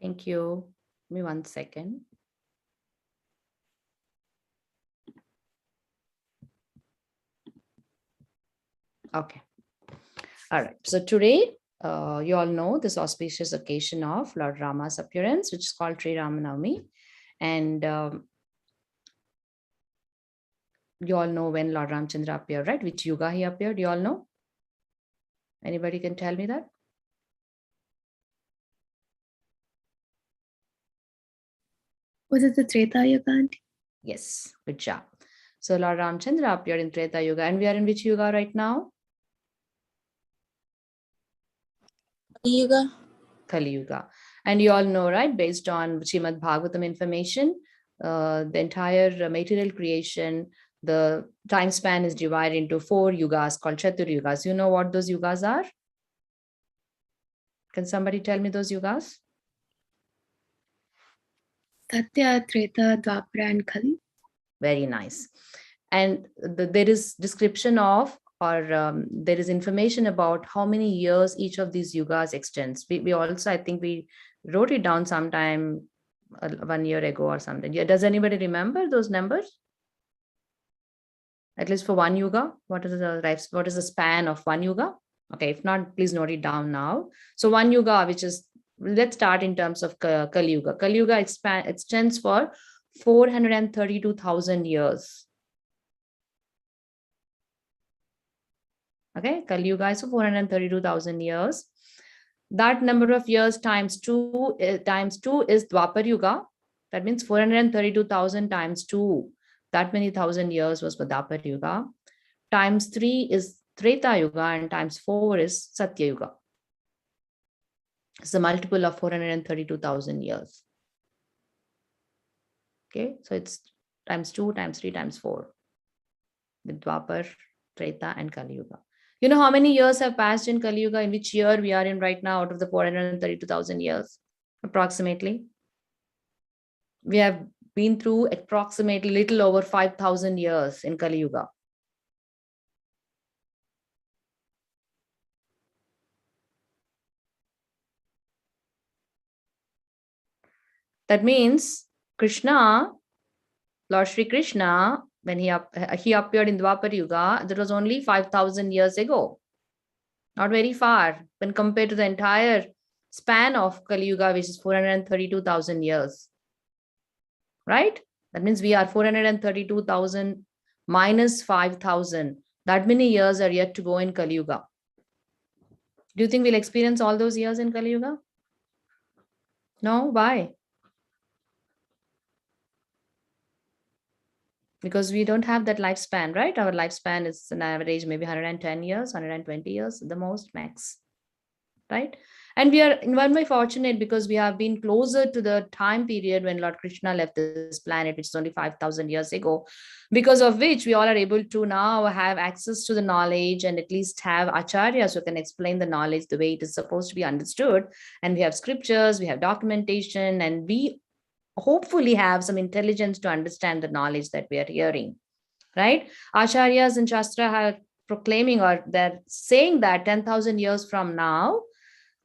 Thank you. Give me 1 second. Okay. All right. So today, you all know this auspicious occasion of Lord Rama's appearance, which is called SriRama Navami. And you all know when Lord Ramchandra appeared, right? Which yuga he appeared, you all know? Anybody can tell me that? Was it the Treta Yuga, Aunty? Yes, good job. So Lord Ramchandra appeared in Treta Yuga, and we are in which yuga right now? Kali Yuga. Kali Yuga. And you all know, right, based on Srimad Bhagavatam information, the entire material creation, the time span is divided into 4 yugas called Chatur Yugas. You know what those yugas are? Can somebody tell me those yugas? Satya, Treta, Dwapara, and Kali. Very nice. And there is description of, or there is information about how many years each of these yugas extends. We also, I think we wrote it down sometime 1 year ago or something. Yeah, does anybody remember those numbers? At least for one yuga, what is the span of one yuga? Okay, if not, please note it down now. So one yuga, which is, let's start in terms of Kali Yuga. Kali Yuga extends for 432,000 years. Okay, Kali Yuga is 432,000 years. That number of years times 2 is Dwapar Yuga. That means 432,000 times 2. That many thousand years was for Dwapar Yuga. Times 3 is Treta Yuga, and times 4 is Satya Yuga. It's a multiple of 432,000 years. Okay, so it's times 2, times 3, times 4. With Dwapar, Treta, and Kali Yuga. You know how many years have passed in Kali Yuga? In which year we are in right now out of the 432,000 years? Approximately. We have been through approximately little over 5,000 years in Kali Yuga. That means Krishna, Lord Shri Krishna, when he appeared in Dwapar Yuga, that was only 5,000 years ago. Not very far when compared to the entire span of Kali Yuga, which is 432,000 years. Right? That means we are 432,000 minus 5,000. That many years are yet to go in Kali Yuga. Do you think we'll experience all those years in Kali Yuga? No? Why? Because we don't have that lifespan, right? Our lifespan is an average maybe 110 years, 120 years, the most max, right? And we are in one way fortunate because we have been closer to the time period when Lord Krishna left this planet, which is only 5,000 years ago, because of which we all are able to now have access to the knowledge and at least have acharyas who can explain the knowledge the way it is supposed to be understood. And we have scriptures, we have documentation, and we hopefully have some intelligence to understand the knowledge that we are hearing, right? Acharyas and Shastra are proclaiming, or they're saying that 10,000 years from now,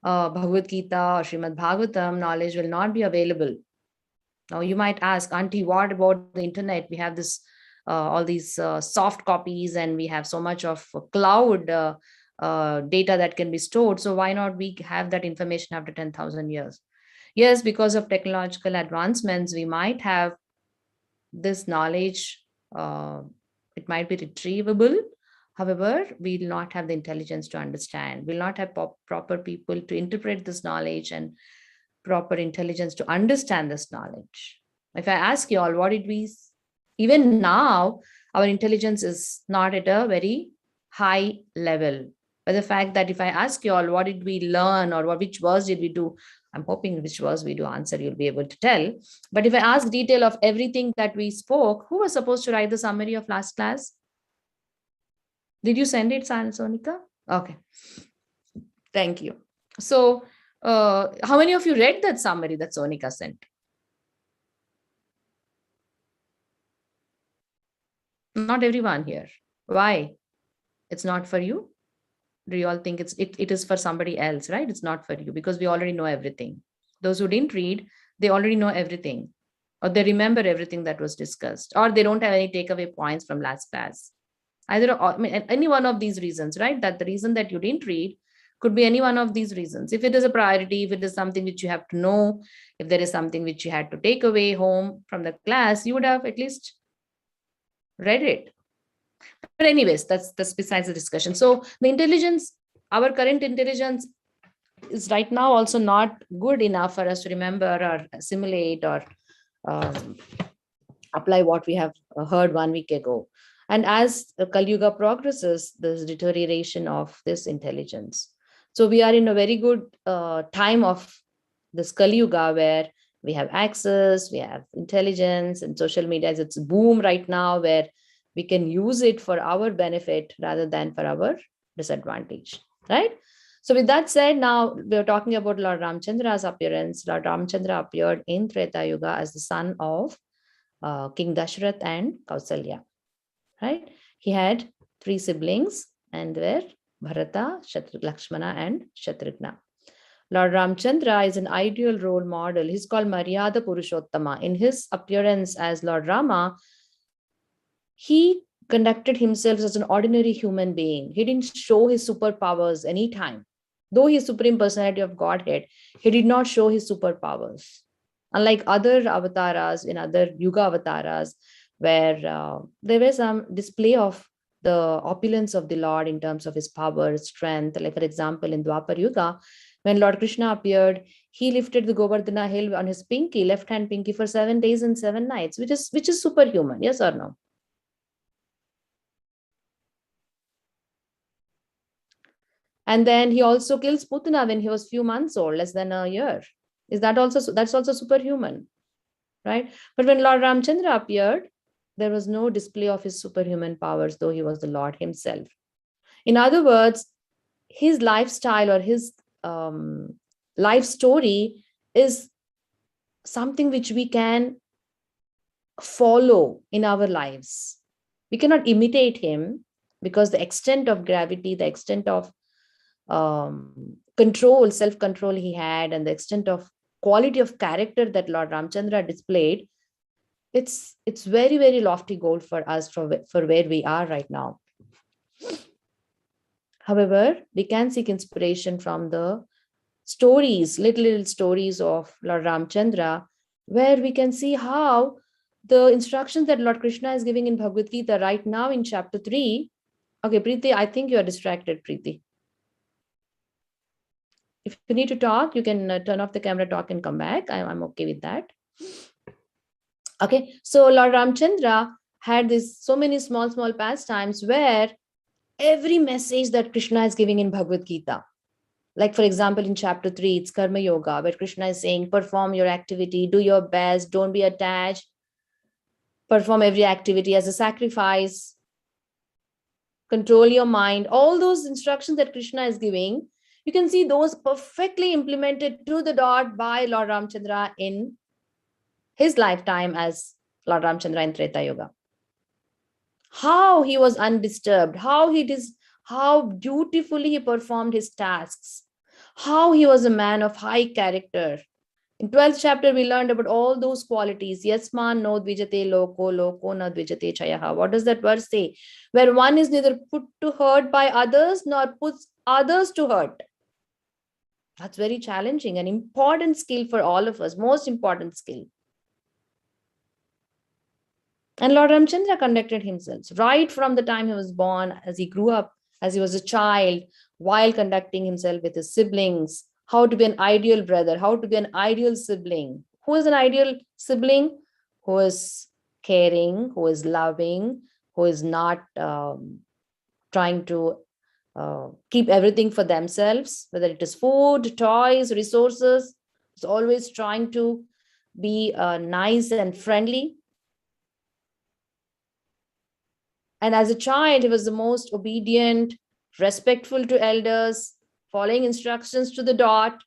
Bhagavad Gita or Srimad Bhagavatam knowledge will not be available. Now you might ask, Auntie, what about the internet? We have this, all these soft copies, and we have so much of cloud data that can be stored. So why not we have that information after 10,000 years? Yes, because of technological advancements, we might have this knowledge. It might be retrievable. However, we will not have the intelligence to understand. We'll not have proper people to interpret this knowledge and proper intelligence to understand this knowledge. If I ask you all, what did we, even now, our intelligence is not at a very high level. But the fact that if I ask you all, what did we learn, or which verse did we do? I'm hoping which verse we do answer, you'll be able to tell. But if I ask detail of everything that we spoke, who was supposed to write the summary of last class? Did you send it, Sonika? Okay. Thank you. So, how many of you read that summary that Sonika sent? Not everyone here. Why? It's not for you? Do you all think it is for somebody else, right? It's not for you because we already know everything. Those who didn't read, they already know everything, or they remember everything that was discussed, or they don't have any takeaway points from last class. Either, I mean, any one of these reasons, right? That the reason that you didn't read could be any one of these reasons. If it is a priority, if it is something which you have to know, if there is something which you had to take away home from the class, you would have at least read it. But anyways, that's besides the discussion. So the intelligence, our current intelligence is right now also not good enough for us to remember or assimilate or um, apply what we have heard 1 week ago. And as the Kali Yuga progresses, there's deterioration of this intelligence. So we are in a very good time of this Kali Yuga where we have access, we have intelligence, and social media is its boom right now, where we can use it for our benefit rather than for our disadvantage, right? So with that said, now we're talking about Lord Ramchandra's appearance. Lord Ramchandra appeared in Treta Yuga as the son of King Dashrath and Kausalya, right? He had 3 siblings, and were Bharata, Lakshmana, and Shatrughna. Lord Ramchandra is an ideal role model. He's called Maryada Purushottama. In his appearance as Lord Rama, he conducted himself as an ordinary human being. He didn't show his superpowers anytime. Though he is Supreme Personality of Godhead, he did not show his superpowers. Unlike other avatars in other Yuga avatars, where there was some display of the opulence of the Lord in terms of his power, strength. Like, for example, in Dwapar Yuga, when Lord Krishna appeared, he lifted the Govardhana hill on his pinky, left hand pinky, for 7 days and 7 nights, which is superhuman. Yes or no? And then he also kills Putana when he was few months old, less than a year. That's also superhuman, right? But when Lord Ramchandra appeared, there was no display of his superhuman powers, though he was the Lord himself. In other words, his lifestyle or his life story is something which we can follow in our lives. We cannot imitate him, because the extent of gravity, the extent of control, self-control he had, and the extent of quality of character that Lord Ramchandra displayed, it's very, very lofty goal for us for where we are right now. However, we can seek inspiration from the stories, little stories of Lord Ramchandra, where we can see how the instructions that Lord Krishna is giving in Bhagavad Gita right now in chapter 3. Okay, Preeti, I think you are distracted, Preeti. If you need to talk, you can turn off the camera, talk, and come back. I'm okay with that. Okay, so Lord Ramchandra had so many small pastimes where every message that Krishna is giving in Bhagavad Gita, like for example, in chapter 3, it's Karma Yoga, where Krishna is saying, perform your activity, do your best, don't be attached, perform every activity as a sacrifice, control your mind. All those instructions that Krishna is giving, you can see those perfectly implemented to the dot by Lord Ramchandra in his lifetime as Lord Ramchandra in Treta Yuga. How he was undisturbed, how beautifully he performed his tasks, how he was a man of high character. In 12th chapter, we learned about all those qualities. Yasman no dvijate loko, loko na dvijate chayaha. What does that verse say? Where one is neither put to hurt by others nor puts others to hurt. That's very challenging, an important skill for all of us, most important skill. And Lord Ramchandra conducted himself right from the time he was born, as he grew up, as he was a child, while conducting himself with his siblings, how to be an ideal brother, how to be an ideal sibling. Who is an ideal sibling? Who is caring, who is loving, who is not trying to keep everything for themselves, whether it is food, toys, resources. Is always trying to be nice and friendly. And as a child, he was the most obedient, respectful to elders, following instructions to the dot.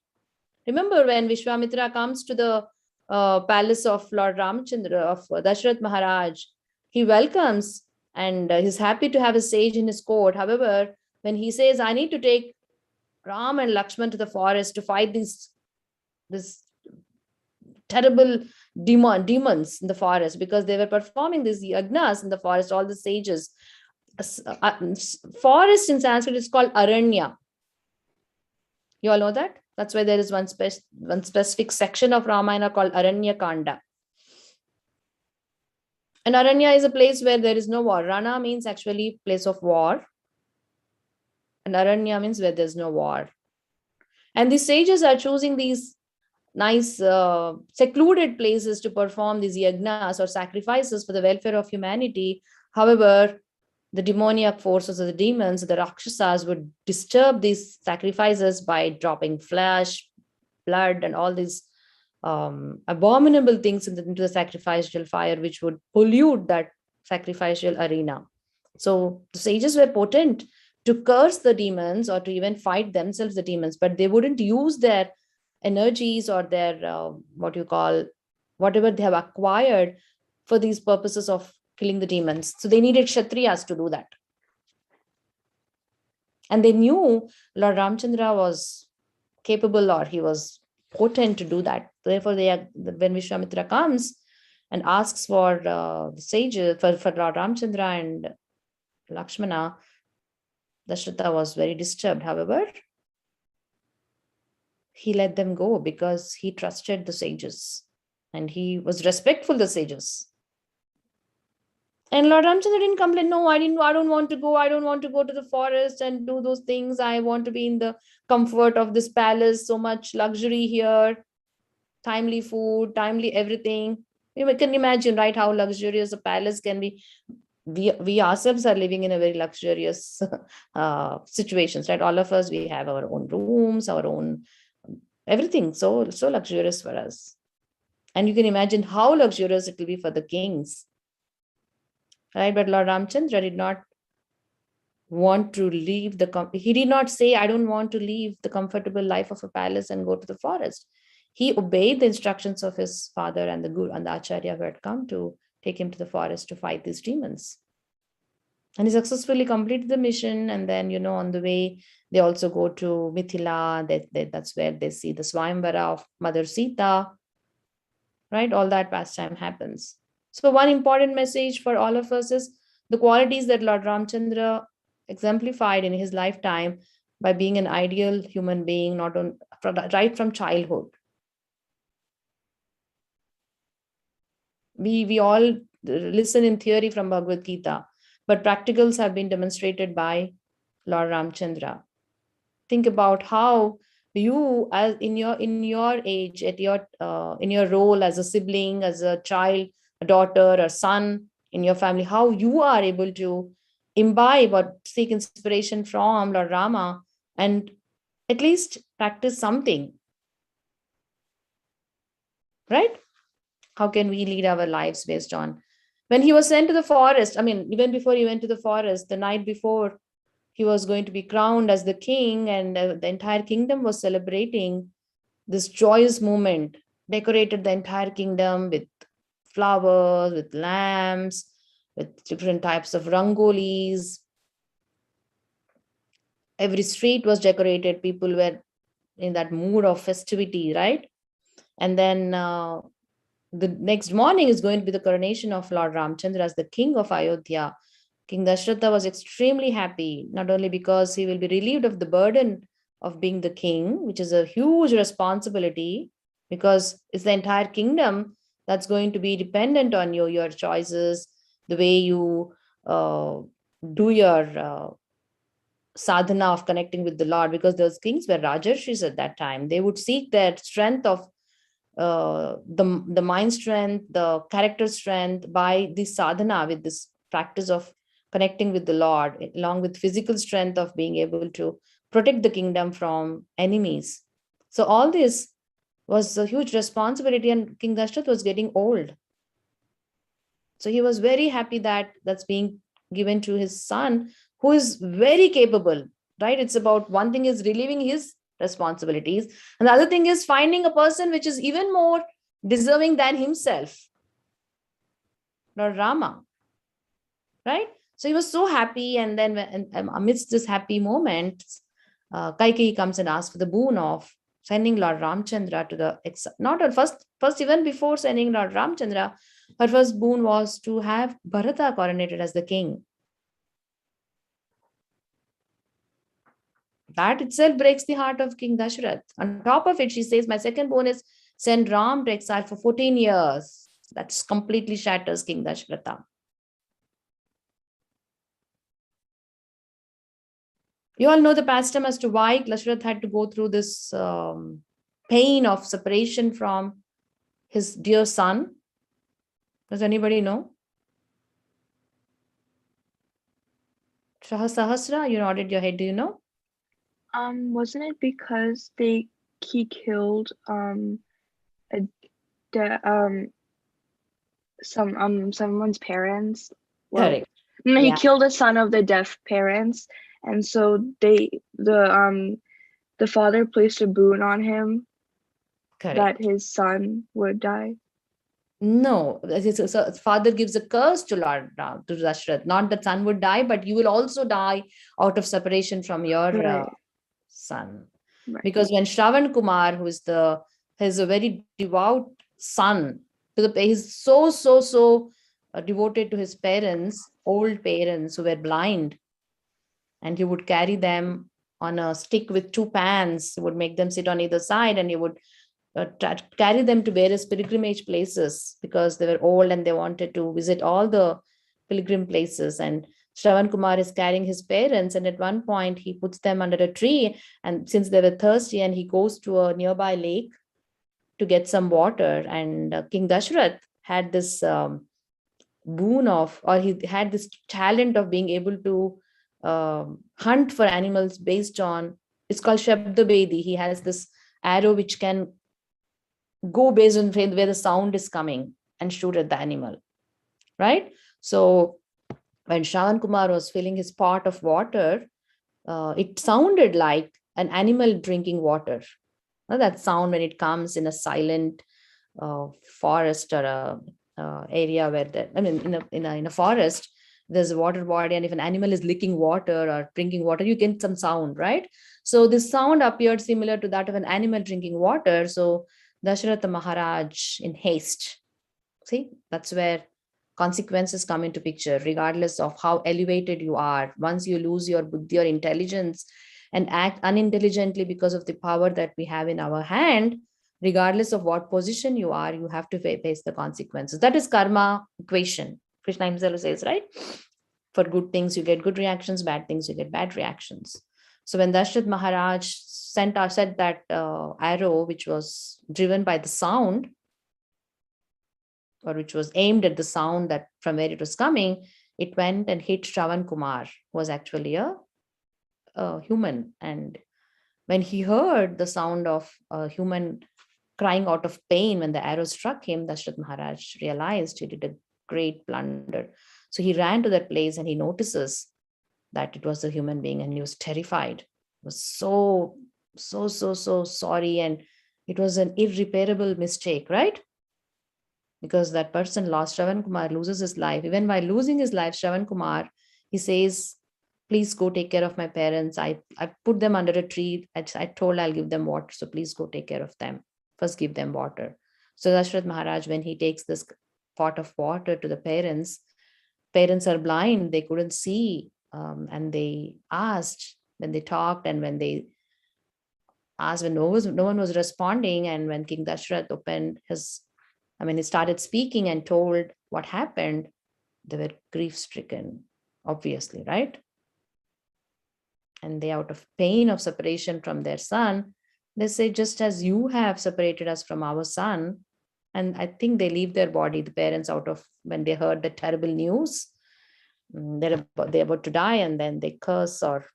Remember when Vishwamitra comes to the palace of Lord Ramchandra, of Dashrath Maharaj, he welcomes and he's happy to have a sage in his court. However, when he says, I need to take Ram and Lakshman to the forest to fight this terrible demons in the forest, because they were performing these yagnas in the forest, all the sages. Forest in Sanskrit is called aranya. You all know that? That's why there is one specific section of Ramayana called Aranya Kanda. And Aranya is a place where there is no war. Rana means actually place of war. And Aranya means where there's no war. And the sages are choosing these nice secluded places to perform these yagnas or sacrifices for the welfare of humanity. However, the demoniac forces of the demons, the Rakshasas, would disturb these sacrifices by dropping flesh, blood, and all these abominable things into the sacrificial fire, which would pollute that sacrificial arena. So the sages were potent to curse the demons or to even fight themselves, the demons, but they wouldn't use their energies or their whatever they have acquired for these purposes of killing the demons. So they needed Kshatriyas to do that. And they knew Lord Ramchandra was capable, or he was potent to do that. Therefore, when Vishwamitra comes and asks for the sages, for Lord Ramchandra and Lakshmana, Dasharatha was very disturbed. However, he let them go because he trusted the sages and he was respectful of the sages. And Lord Ramchandra didn't complain. No, I don't want to go. I don't want to go to the forest and do those things. I want to be in the comfort of this palace. So much luxury here, timely food, timely everything. You can imagine, right, how luxurious a palace can be. We ourselves are living in a very luxurious situations, right? All of us, we have our own rooms, our own everything. So luxurious for us. And you can imagine how luxurious it will be for the kings. Right, but Lord Ramchandra did not want to leave he did not say, I don't want to leave the comfortable life of a palace and go to the forest. He obeyed the instructions of his father and the Guru and the Acharya who had come to take him to the forest to fight these demons. And he successfully completed the mission. And then, on the way, they also go to Mithila. That's where they see the Swayamvara of Mother Sita. Right, all that pastime happens. So one important message for all of us is the qualities that Lord Ramchandra exemplified in his lifetime by being an ideal human being, right from childhood. We all listen in theory from Bhagavad Gita, but practicals have been demonstrated by Lord Ramchandra. Think about how you, as in your age, at your in your role as a sibling, as a child, a daughter or son in your family, how you are able to imbibe or seek inspiration from Lord Rama and at least practice something, right? How can we lead our lives based on when he was sent to the forest? I mean, even before he went to the forest, the night before, he was going to be crowned as the king, and the entire kingdom was celebrating this joyous moment, decorated the entire kingdom with flowers, with lamps, with different types of rangolis. Every street was decorated. People were in that mood of festivity, right? And then the next morning is going to be the coronation of Lord Ramchandra as the king of Ayodhya. King Dasharatha was extremely happy, not only because he will be relieved of the burden of being the king, which is a huge responsibility, because it's the entire kingdom that's going to be dependent on you, your choices, the way you do your sadhana of connecting with the Lord, because those kings were Rajarshis at that time. They would seek their strength of the mind strength, the character strength by this sadhana, with this practice of connecting with the Lord, along with physical strength of being able to protect the kingdom from enemies. So all this was a huge responsibility, and King Dashrath was getting old. So he was very happy that that's being given to his son, who is very capable, right? It's about one thing is relieving his responsibilities, and the other thing is finding a person which is even more deserving than himself, Lord Rama, right? So he was so happy, and then amidst this happy moment, Kaikeyi comes and asks for the boon of sending Lord Ramchandra to the not her first even before sending Lord Ramchandra, her first boon was to have Bharata coronated as the king. That itself breaks the heart of King Dashrath. On top of it, she says, my second boon is send Ram to exile for 14 years. That completely shatters King Dashratha. You all know the pastime as to why Dashrath had to go through this pain of separation from his dear son. Does anybody know? Sahasra, you nodded your head. Do you know? Wasn't it because he killed someone's parents? Well, Correct. no, he Yeah. killed a son of the deaf parents, and so the father placed a boon on him Correct. that his son would die. No, so father gives a curse to Lord Ram, to Dashrath. Not that son would die, but you will also die out of separation from your Right. son. Right. Because when Shravan Kumar, who is he's a very devout son, he's so devoted to his parents, old parents who were blind, and he would carry them on a stick with two pans. He would make them sit on either side, and he would carry them to various pilgrimage places because they were old and they wanted to visit all the pilgrim places. And Shravan Kumar is carrying his parents, and at one point he puts them under a tree, and since they were thirsty, and he goes to a nearby lake to get some water. And King Dashrath had this boon of, or he had this talent of being able to hunt for animals based on, it's called Shabda Bedi. He has this arrow which can go based on where the sound is coming and shoot at the animal, right? So when Shravan Kumar was filling his pot of water, it sounded like an animal drinking water. That sound when it comes in a silent forest or a area where in a forest, there's a water body, and if an animal is licking water or drinking water, you get some sound, right? So this sound appeared similar to that of an animal drinking water. So Dashratha Maharaj, in haste, see, that's where consequences come into picture. Regardless of how elevated you are, once you lose your buddhi or intelligence and act unintelligently because of the power that we have in our hand, regardless of what position you are, you have to face the consequences. That is karma equation. Krishna himself says, right? For good things, you get good reactions, bad things, you get bad reactions. So when Dashrath Maharaj said that arrow, which was driven by the sound, or which was aimed at the sound that from where it was coming, it went and hit Shravan Kumar, who was actually a human. And when he heard the sound of a human crying out of pain when the arrow struck him, Dashrath Maharaj realized he did a great blunder. So he ran to that place and he notices that it was a human being, and he was terrified. He was so sorry, and it was an irreparable mistake, right? Because that person lost, Shravan Kumar loses his life. Even while losing his life, Shravan Kumar, he says, please go take care of my parents. I put them under a tree. I told I'll give them water, so please go take care of them. First give them water. So Dashrath Maharaj, when he takes this pot of water to the parents are blind, they couldn't see. And they asked, when they talked and when they asked, when no one was responding, and when King Dashrath he started speaking and told what happened, they were grief-stricken, obviously, right? And they, out of pain of separation from their son, they say, just as you have separated us from our son. And I think they leave their body, the parents, when they heard the terrible news, they're about to die, and then they curse, or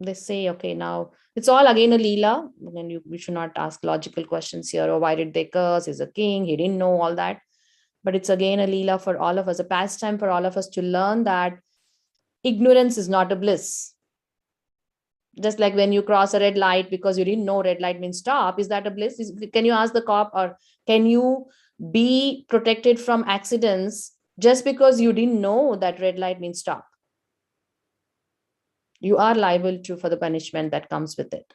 they say, okay, now it's all again a leela. And we should not ask logical questions here. Or why did they curse? He's a king. He didn't know all that. But it's again a leela for all of us, a pastime for all of us to learn that ignorance is not a bliss. Just like when you cross a red light because you didn't know red light means stop, is that a bliss? Can you ask the cop, or can you be protected from accidents just because you didn't know that red light means stop? You are liable for the punishment that comes with it.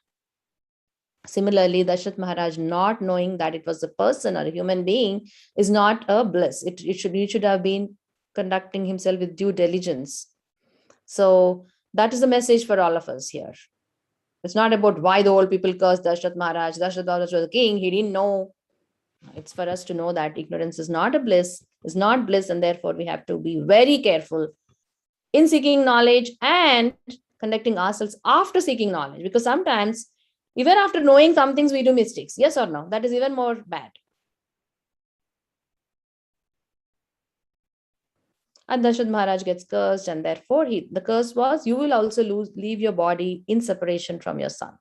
Similarly, Dashrath Maharaj not knowing that it was a person or a human being is not a bliss. He should have been conducting himself with due diligence. So that is the message for all of us here. It's not about why the old people cursed Dashrath Maharaj. Dashrath Maharaj was the king. He didn't know. It's for us to know that ignorance is not a bliss, is not bliss, and therefore we have to be very careful in seeking knowledge and conducting ourselves after seeking knowledge. Because sometimes, even after knowing some things, we do mistakes. Yes or no? That is even more bad. And Dashrath Maharaj gets cursed, and therefore the curse was, you will also leave your body in separation from your son.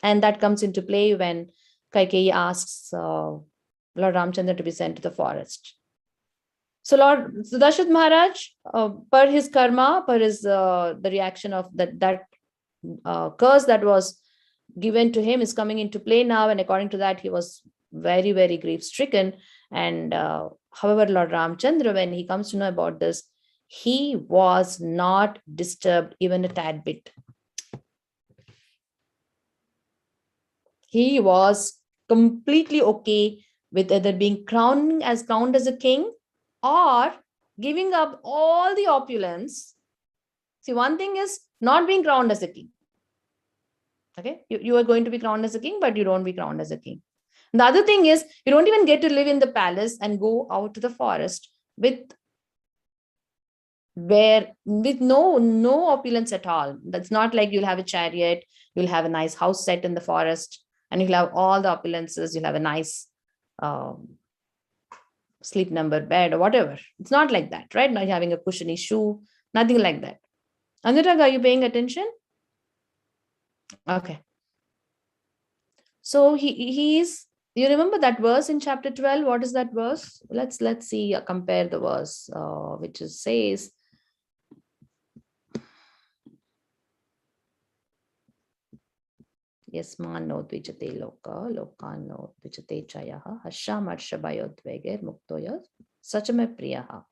And that comes into play when Kaikeyi asks Lord Ramchandra to be sent to the forest. So Dashrath Maharaj, per his karma, per his the reaction of that curse that was given to him is coming into play now, and according to that, he was very, very grief stricken. And however, Lord Ramchandra, when he comes to know about this, he was not disturbed even a tad bit. He was completely okay with either being crowned as a king or giving up all the opulence. See, one thing is not being crowned as a king. Okay, you are going to be crowned as a king, but you don't be crowned as a king. And the other thing is, you don't even get to live in the palace and go out to the forest with no opulence at all. That's not like you'll have a chariot, you'll have a nice house set in the forest, and you'll have all the opulences, you'll have a nice sleep number bed or whatever. It's not like that, right? Not having a cushiony shoe, nothing like that. Anurag, are you paying attention? Okay. So he's, you remember that verse in chapter 12? What is that verse? Let's see, compare the verse, which says, Yasmano dvijate loka no dvijate chayaha, hasham arshabayodveger muktoya sachame priyaha.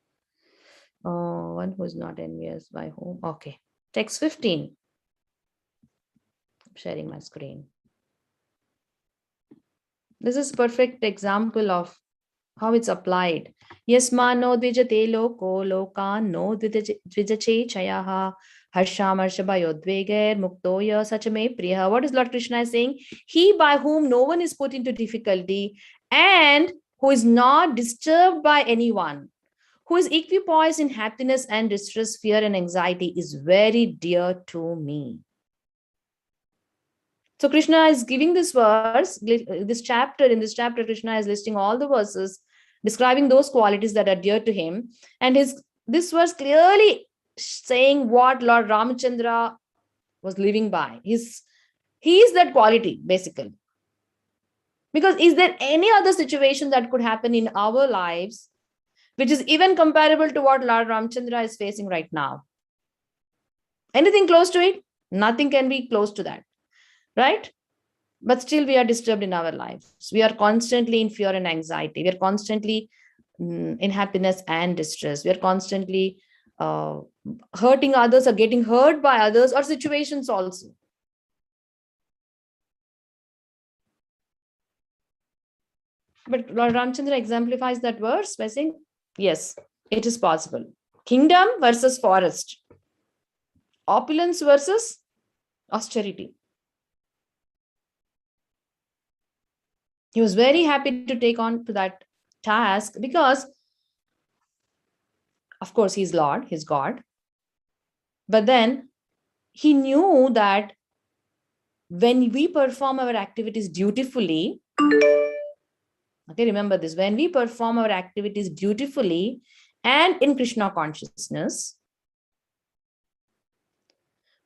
One who is not envious by whom. Okay. Text 15. I'm sharing my screen. This is perfect example of how it's applied. Yasmano dvijate loka no dvijache chayaha, harsham arshabayodveger muktoya sachame priyaha. What is Lord Krishna saying? He by whom no one is put into difficulty and who is not disturbed by anyone, who is equipoised in happiness and distress, fear and anxiety, is very dear to me. So Krishna is giving this verse, in this chapter, Krishna is listing all the verses describing those qualities that are dear to him. And this verse clearly saying what Lord Ramachandra was living by. He is that quality, basically. Because is there any other situation that could happen in our lives which is even comparable to what Lord Ramchandra is facing right now? Anything close to it? Nothing can be close to that, right? But still we are disturbed in our lives. We are constantly in fear and anxiety. We are constantly in happiness and distress. We are constantly hurting others or getting hurt by others or situations also. But Lord Ramchandra exemplifies that verse by saying, yes, it is possible. Kingdom versus forest. Opulence versus austerity. He was very happy to take on to that task because, of course, he's Lord, he's God. But then he knew that when we perform our activities dutifully, okay, remember this, when we perform our activities dutifully and in Krishna consciousness,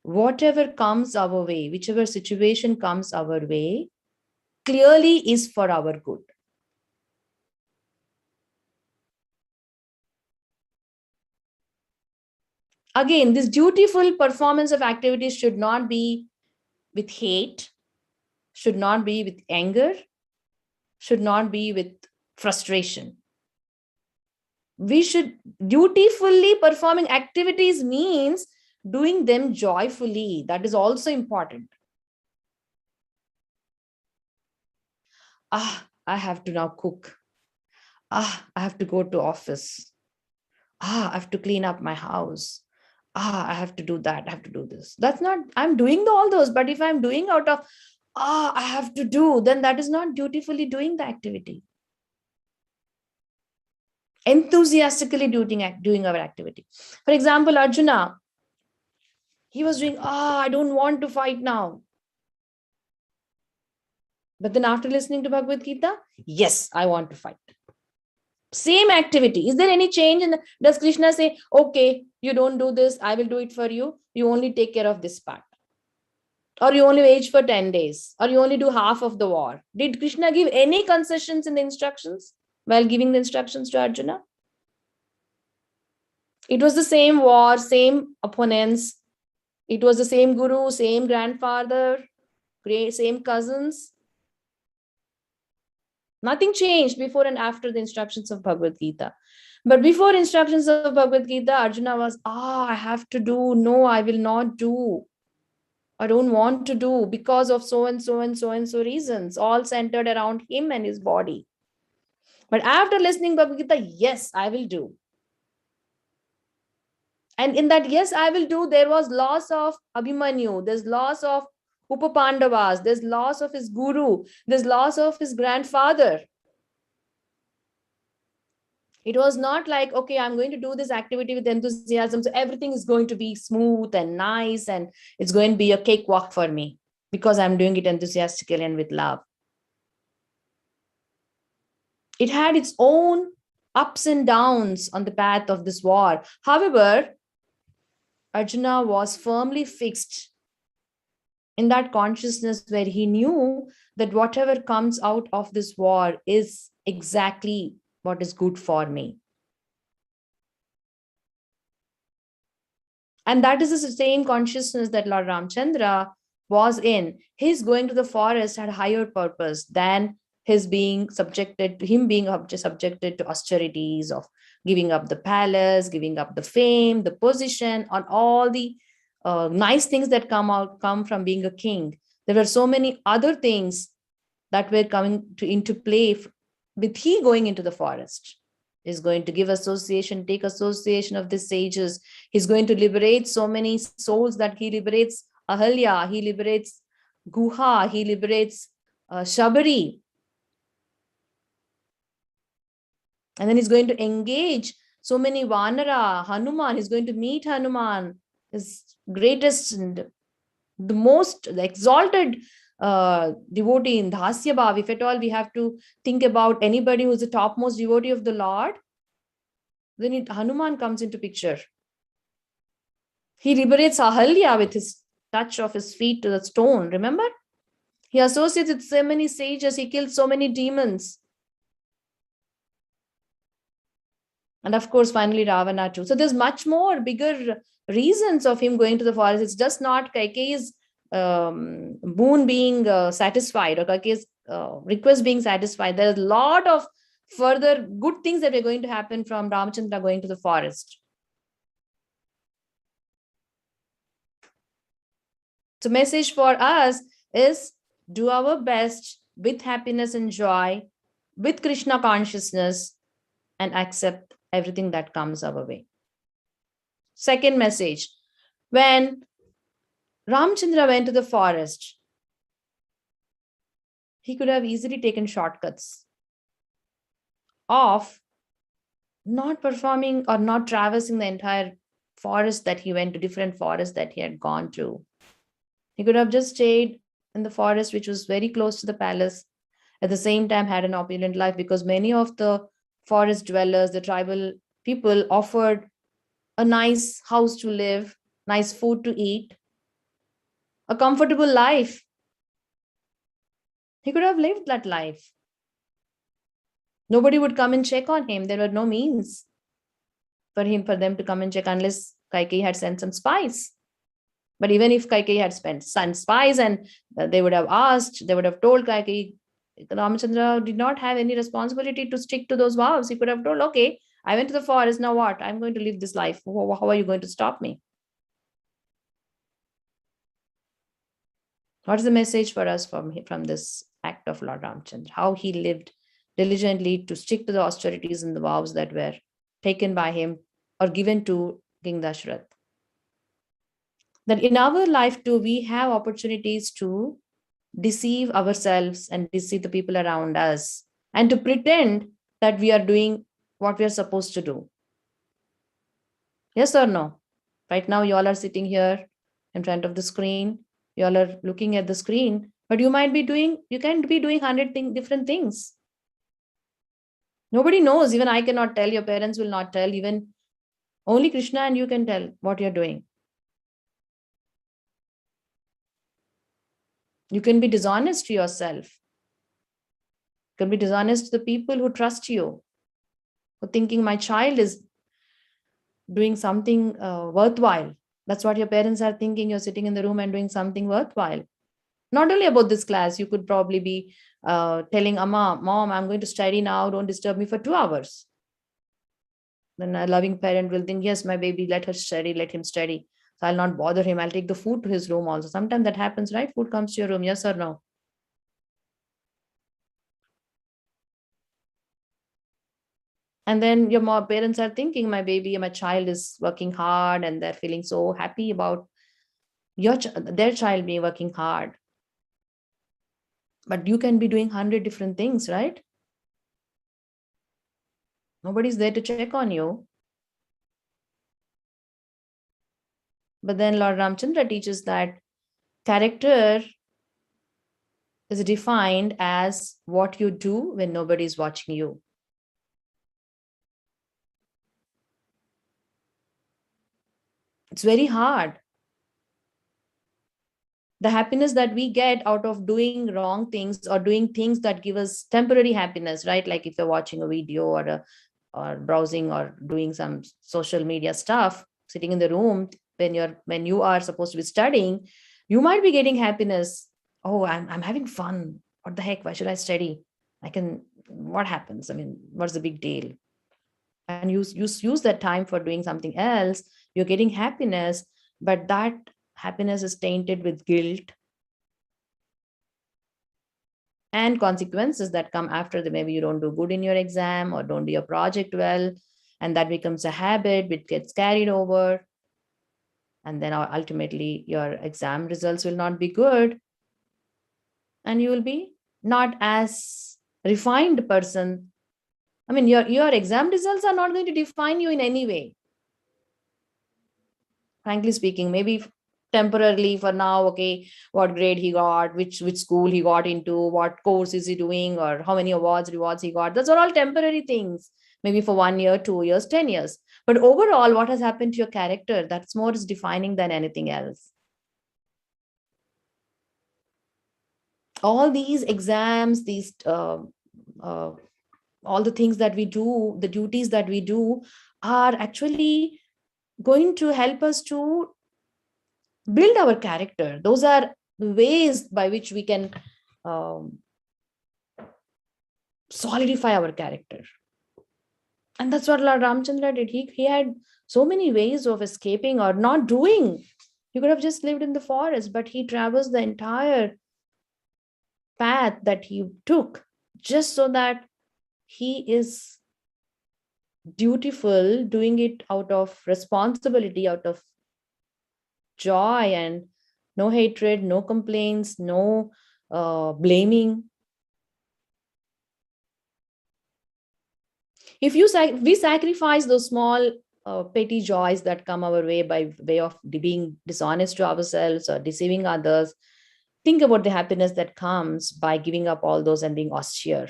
whatever comes our way, whichever situation comes our way, clearly is for our good. Again, this dutiful performance of activities should not be with hate, should not be with anger, should not be with frustration. We should dutifully performing activities means doing them joyfully. That is also important. I have to now cook. I have to go to office. I have to clean up my house. I have to do that. I have to do this. That's not, I'm doing all those. But if I'm doing out of, I have to do, then that is not dutifully doing the activity. Enthusiastically doing our activity. For example, Arjuna, he was doing, I don't want to fight now. But then after listening to Bhagavad Gita, yes, I want to fight. Same activity. Is there any change in does Krishna say, okay, you don't do this, I will do it for you. You only take care of this part. Or you only wage for 10 days. Or you only do half of the war. Did Krishna give any concessions in the instructions while giving the instructions to Arjuna? It was the same war, same opponents. It was the same guru, same grandfather, same cousins. Nothing changed before and after the instructions of Bhagavad Gita. But before instructions of Bhagavad Gita, Arjuna was, I have to do. No, I will not do. I don't want to do because of so and so and so and so reasons, all centered around him and his body. But after listening Bhagavad Gita, yes, I will do. And in that, yes, I will do, there was loss of Abhimanyu, there's loss of Upapandavas, there's loss of his guru, there's loss of his grandfather. It was not like, okay, I'm going to do this activity with enthusiasm, so everything is going to be smooth and nice and it's going to be a cakewalk for me because I'm doing it enthusiastically and with love. It had its own ups and downs on the path of this war. However, Arjuna was firmly fixed in that consciousness where he knew that whatever comes out of this war is exactly what is good for me. And that is the same consciousness that Lord Ramchandra was in. His going to the forest had higher purpose than him being subjected to austerities of giving up the palace, giving up the fame, the position, on all the nice things that come from being a king. There were so many other things that were coming into play with he going into the forest. He's going to give association, take association of the sages. He's going to liberate so many souls that he liberates Ahalya, he liberates Guha, he liberates Shabari. And then he's going to engage so many Vanara, Hanuman. He's going to meet Hanuman, his greatest and the most exalted devotee in Dhasya Bhav. If at all we have to think about anybody who's the topmost devotee of the Lord, then Hanuman comes into picture. He liberates Ahalya with his touch of his feet to the stone, remember? He associates with so many sages, he kills so many demons. And of course, finally, Ravana too. So there's much more bigger reasons of him going to the forest. It's just not Kaikeyi's boon being satisfied or Kaikeyi's request being satisfied. There's a lot of further good things that are going to happen from Ramachandra going to the forest. So message for us is do our best with happiness and joy, with Krishna consciousness, and accept everything that comes our way. Second message, when Ramchandra went to the forest, he could have easily taken shortcuts of not performing or not traversing the entire forest that he went to, different forests that he had gone to. He could have just stayed in the forest, which was very close to the palace, at the same time had an opulent life, because many of the forest dwellers, the tribal people, offered a nice house to live, nice food to eat, a comfortable life. He could have lived that life. Nobody would come and check on him. There were no means for them to come and check unless Kaikeyi had sent some spies. But even if Kaikeyi had sent spies and they would have asked, they would have told Kaikeyi, Ramachandra did not have any responsibility to stick to those vows. He could have told, okay, I went to the forest, now what? I'm going to live this life. How are you going to stop me? What is the message for us from this act of Lord Ramchandra, how he lived diligently to stick to the austerities and the vows that were taken by him or given to King Dashrath. That in our life too, we have opportunities to deceive ourselves and deceive the people around us and to pretend that we are doing what we are supposed to do. Yes or no? Right now, you all are sitting here in front of the screen. You all are looking at the screen, but you might be doing, you can be doing 100 different things. Nobody knows. Even I cannot tell. Your parents will not tell. Even only Krishna and you can tell what you're doing. You can be dishonest to yourself. You can be dishonest to the people who trust you, who thinking my child is doing something worthwhile. That's what your parents are thinking. You're sitting in the room and doing something worthwhile. Not only about this class, you could probably be telling Amma, Mom, I'm going to study now. Don't disturb me for 2 hours. Then a loving parent will think, yes, my baby, let her study, let him study. So I'll not bother him. I'll take the food to his room also. Sometimes that happens, right? Food comes to your room, yes or no? And then your parents are thinking, my baby, my child is working hard, and they're feeling so happy about their child being working hard. But you can be doing 100 different things, right? Nobody's there to check on you. But then Lord Ramchandra teaches that character is defined as what you do when nobody is watching you. It's very hard. The happiness that we get out of doing wrong things or doing things that give us temporary happiness, right? Like if you're watching a video or browsing or doing some social media stuff, sitting in the room when you are supposed to be studying, you might be getting happiness. Oh, I'm having fun. What the heck? Why should I study? What happens? I mean, what's the big deal? And use that time for doing something else. You're getting happiness, but that happiness is tainted with guilt and consequences that come after. Maybe you don't do good in your exam or don't do your project well, and that becomes a habit which gets carried over, and then ultimately your exam results will not be good, and you will be not as refined person. I mean, your exam results are not going to define you in any way, frankly speaking. Maybe temporarily for now, okay, what grade he got, which school he got into, what course is he doing, or how many rewards he got. Those are all temporary things, maybe for 1 year, 2 years, 10 years. But overall, what has happened to your character, that's more is defining than anything else. All these exams, these all the things that we do, the duties that we do, are actually going to help us to build our character. Those are ways by which we can solidify our character. And that's what Lord Ramchandra did. He had so many ways of escaping or not doing. He could have just lived in the forest, but he traversed the entire path that he took just so that he is dutiful, doing it out of responsibility, out of joy, and no hatred, no complaints, no blaming. If we sacrifice those small petty joys that come our way by way of being dishonest to ourselves or deceiving others, think about the happiness that comes by giving up all those and being austere.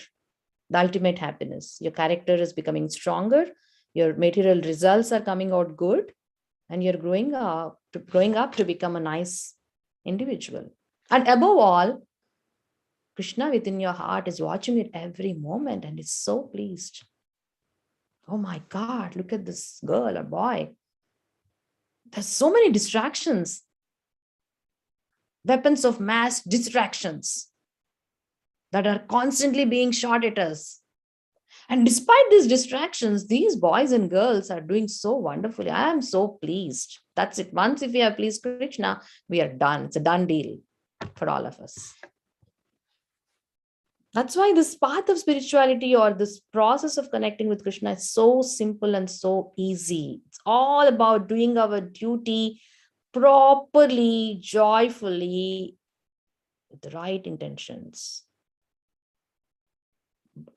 The ultimate happiness. Your character is becoming stronger, your material results are coming out good, and you're growing up to become a nice individual. And above all, Krishna within your heart is watching it every moment and is so pleased. Oh my God, look at this girl or boy. There's so many distractions, weapons of mass distractions that are constantly being shot at us. And despite these distractions, these boys and girls are doing so wonderfully. I am so pleased. That's it. Once if we have pleased Krishna, we are done. It's a done deal for all of us. That's why this path of spirituality or this process of connecting with Krishna is so simple and so easy. It's all about doing our duty properly, joyfully, with the right intentions.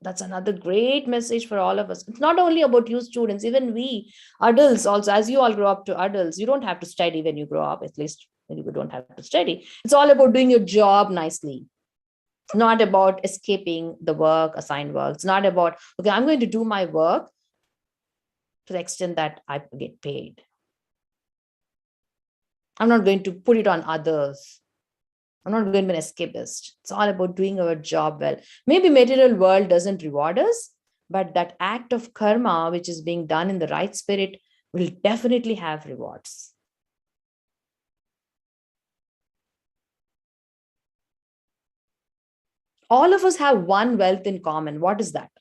That's another great message for all of us. It's not only about you students, even we adults also, as you all grow up to adults, you don't have to study when you grow up, at least when you don't have to study. It's all about doing your job nicely. It's not about escaping the work, assigned work. It's not about, okay, I'm going to do my work to the extent that I get paid. I'm not going to put it on others. I'm not going to be an escapist. It's all about doing our job well. Maybe material world doesn't reward us, but that act of karma, which is being done in the right spirit, will definitely have rewards. All of us have one wealth in common. What is that?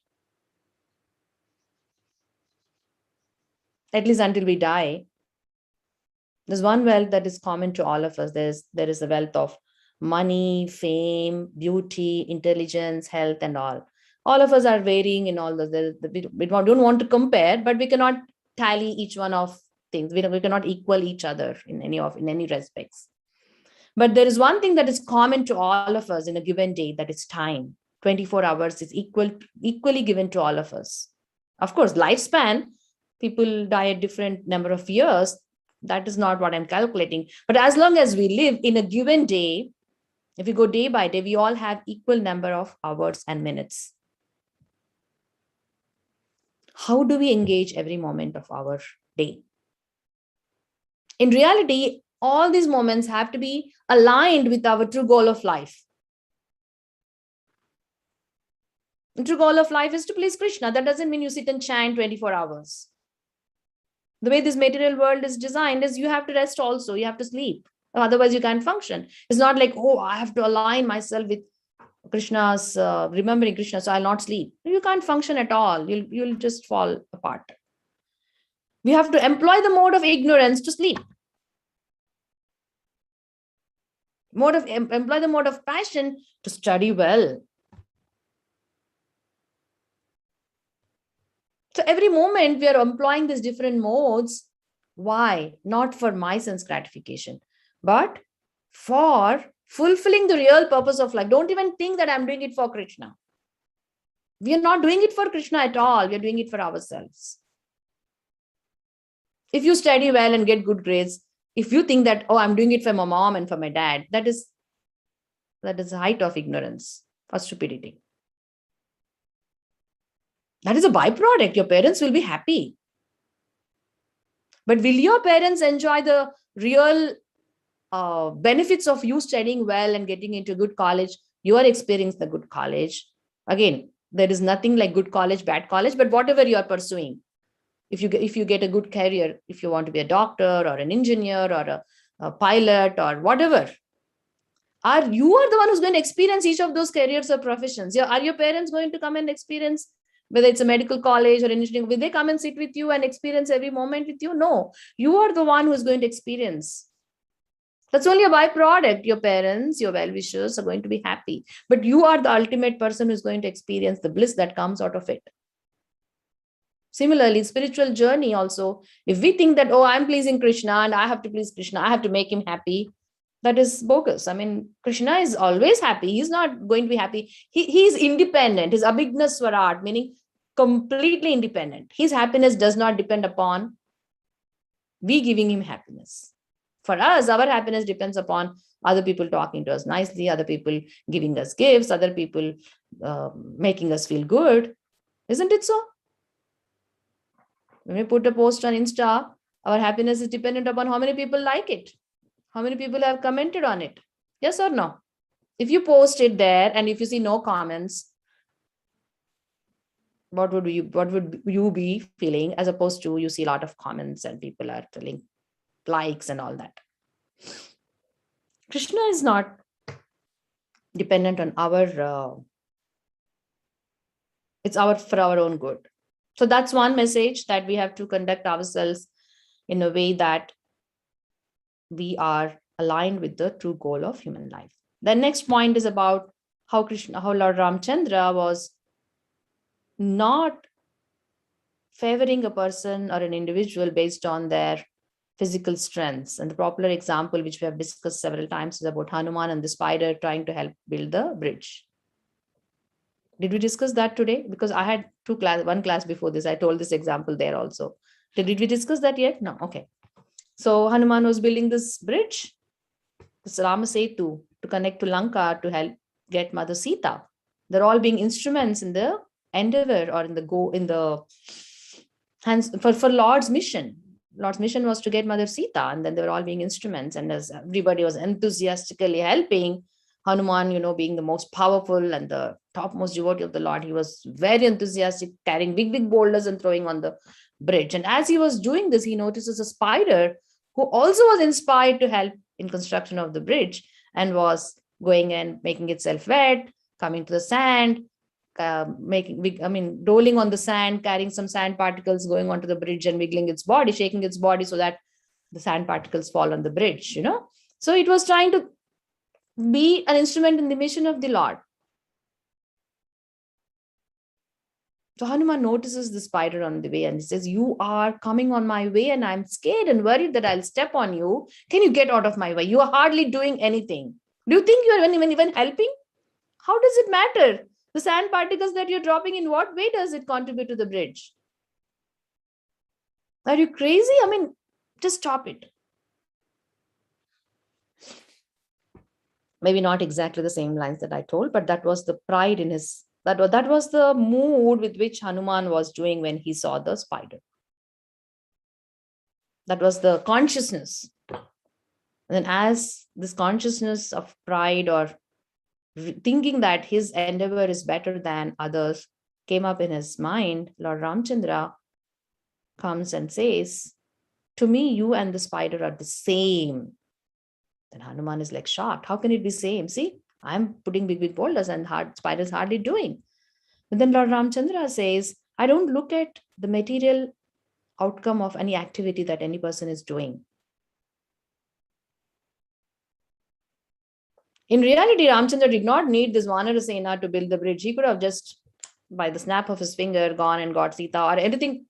At least until we die, there's one wealth that is common to all of us. There is a wealth of money, fame, beauty, intelligence, health, and all. All of us are varying in all those. We don't want to compare, but we cannot tally each one of things. We cannot equal each other in any respects. But there is one thing that is common to all of us in a given day, that is time. 24 hours is equally given to all of us. Of course, lifespan, people die a different number of years. That is not what I'm calculating. But as long as we live in a given day, if we go day by day, we all have equal number of hours and minutes. How do we engage every moment of our day? In reality, all these moments have to be aligned with our true goal of life. The true goal of life is to please Krishna. That doesn't mean you sit and chant 24 hours. The way this material world is designed is you have to rest also, you have to sleep. Otherwise, you can't function. It's not like, oh, I have to align myself with Krishna's, remembering Krishna, so I'll not sleep. You can't function at all. You'll just fall apart. We have to employ the mode of ignorance to sleep. Employ the mode of passion to study well. So every moment we are employing these different modes. Why? Not for my sense gratification, but for fulfilling the real purpose of life. Don't even think that I'm doing it for Krishna. We are not doing it for Krishna at all. We are doing it for ourselves. If you study well and get good grades, if you think that, oh, I'm doing it for my mom and for my dad, that is the height of ignorance or stupidity. That is a byproduct. Your parents will be happy. But will your parents enjoy the real benefits of you studying well and getting into good college? You are experiencing the good college. Again, there is nothing like good college, bad college, but whatever you are pursuing, if you get a good career, if you want to be a doctor or an engineer or a pilot or whatever, you are the one who's going to experience each of those careers or professions. Are your parents going to come and experience, whether it's a medical college or engineering, will they come and sit with you and experience every moment with you? No, you are the one who's going to experience. That's only a byproduct. Your parents, your well-wishers are going to be happy, but you are the ultimate person who's going to experience the bliss that comes out of it. Similarly, spiritual journey also, if we think that, oh, I'm pleasing Krishna and I have to please Krishna, I have to make him happy, that is bogus. I mean, Krishna is always happy. He's not going to be happy. He's independent. His abhigna swarat, meaning completely independent. His happiness does not depend upon we giving him happiness. For us, our happiness depends upon other people talking to us nicely, other people giving us gifts, other people making us feel good. Isn't it so? When we put a post on Insta, our happiness is dependent upon how many people like it, how many people have commented on it. Yes or no? If you post it there and if you see no comments, what would you be feeling, as opposed to you see a lot of comments and people are telling likes and all that? Krishna is not dependent on our, it's for our own good. So that's one message, that we have to conduct ourselves in a way that we are aligned with the true goal of human life. The next point is about how Lord Ramchandra was not favoring a person or an individual based on their physical strengths. And the popular example, which we have discussed several times, is about Hanuman and the spider trying to help build the bridge. Did we discuss that today? Because I had one class before this. I told this example there also. Did we discuss that yet? No. Okay. So Hanuman was building this bridge, this Rama Setu, to connect to Lanka to help get Mother Sita. They're all being instruments in the endeavor or in the hands for Lord's mission. Lord's mission was to get Mother Sita, and then they were all being instruments. And as everybody was enthusiastically helping, Hanuman, being the most powerful and the topmost devotee of the Lord, he was very enthusiastic, carrying big boulders and throwing on the bridge. And as he was doing this, he notices a spider who also was inspired to help in construction of the bridge and was going and making itself wet, coming to the sand, rolling on the sand, carrying some sand particles, going onto the bridge and wiggling its body, shaking its body so that the sand particles fall on the bridge. So it was trying to be an instrument in the mission of the Lord. So Hanuman notices the spider on the way and he says, "You are coming on my way and I'm scared and worried that I'll step on you. Can you get out of my way? You are hardly doing anything. Do you think you are even helping? How does it matter? The sand particles that you're dropping, in what way does it contribute to the bridge? Are you crazy? Just stop it." Maybe not exactly the same lines that I told, but that was the pride in his, that was the mood with which Hanuman was doing when he saw the spider. That was the consciousness. And then as this consciousness of pride or thinking that his endeavor is better than others came up in his mind, Lord Ramchandra comes and says, "To me, you and the spider are the same." Then Hanuman is like shocked. How can it be same? See, I'm putting big boulders and spider's hardly doing. But then Lord Ramchandra says, "I don't look at the material outcome of any activity that any person is doing. In reality, Ramchandra did not need this Vanarasena to build the bridge. He could have just, by the snap of his finger, gone and got Sita or anything.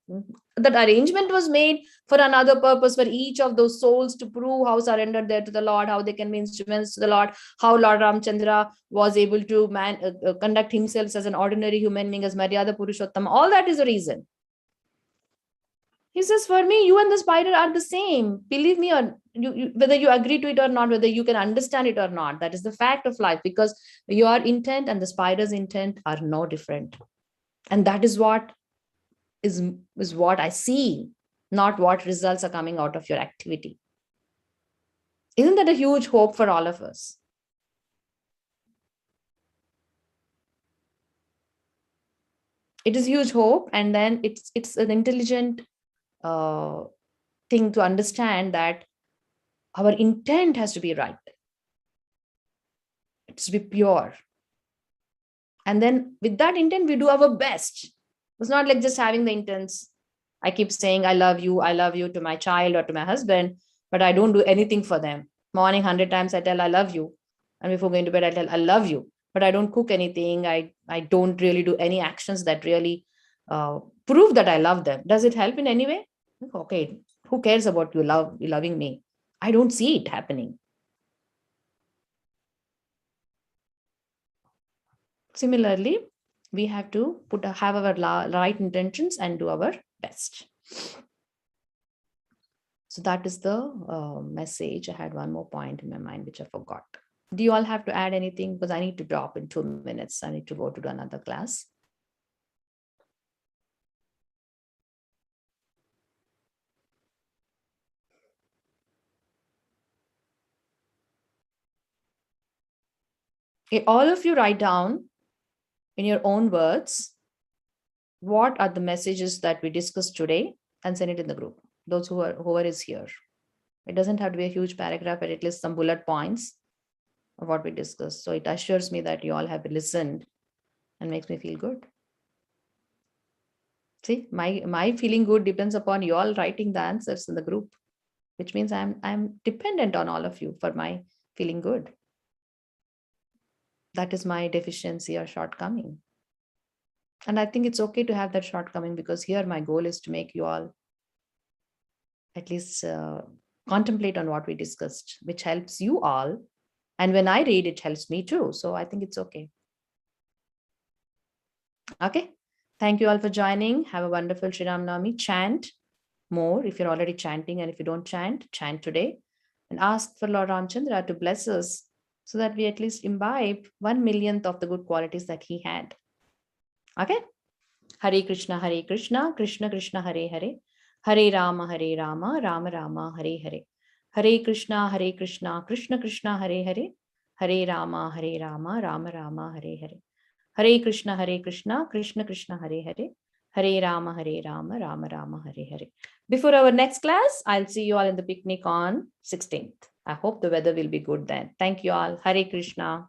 That arrangement was made for another purpose, for each of those souls to prove how surrendered they are to the Lord, how they can be instruments to the Lord, how Lord Ramchandra was able to conduct himself as an ordinary human being, as Maryada Purushottam. All that is a reason. He says, "For me, you and the spider are the same. Believe me, or whether you agree to it or not, whether you can understand it or not. That is the fact of life, because your intent and the spider's intent are no different. And that is what is what I see, not what results are coming out of your activity." Isn't that a huge hope for all of us? It is huge hope, and then it's an intelligent thing to understand that our intent has to be right. It's to be pure. And then with that intent, we do our best. It's not like just having the intents. I keep saying, I love you to my child or to my husband, but I don't do anything for them. Morning, 100 times I tell I love you. And before going to bed, I tell I love you. But I don't cook anything. I don't really do any actions that really prove that I love them. Does it help in any way? Okay, who cares about you loving me? I don't see it happening. Similarly, we have to have our right intentions and do our best. So that is the message. I had one more point in my mind, which I forgot. Do you all have to add anything? Because I need to drop in 2 minutes. I need to go to another class. Okay, all of you write down in your own words, what are the messages that we discussed today, and send it in the group. Those whoever is here. It doesn't have to be a huge paragraph, but at least some bullet points of what we discussed. So it assures me that you all have listened and makes me feel good. See, my feeling good depends upon you all writing the answers in the group, which means I'm dependent on all of you for my feeling good. That is my deficiency or shortcoming. And I think it's okay to have that shortcoming, because here my goal is to make you all at least contemplate on what we discussed, which helps you all. And when I read, it helps me too. So I think it's okay. Okay. Thank you all for joining. Have a wonderful SriRama Navami. Chant more if you're already chanting. And if you don't chant, chant today. And ask for Lord Ramchandra to bless us so that we at least imbibe 1/1,000,000th of the good qualities that he had. Okay. Hare Krishna, Krishna Krishna, Hare Hare. Hare Rama, Rama Rama, Hare Hare. Hare Krishna, Krishna Krishna, Hare Hare. Hare Rama, Rama Rama, Hare Hare. Hare Krishna, Krishna Krishna, Hare Hare. Hare Rama, Rama Rama, Hare Hare. Before our next class, I'll see you all in the picnic on 16th. I hope the weather will be good then. Thank you all. Hare Krishna.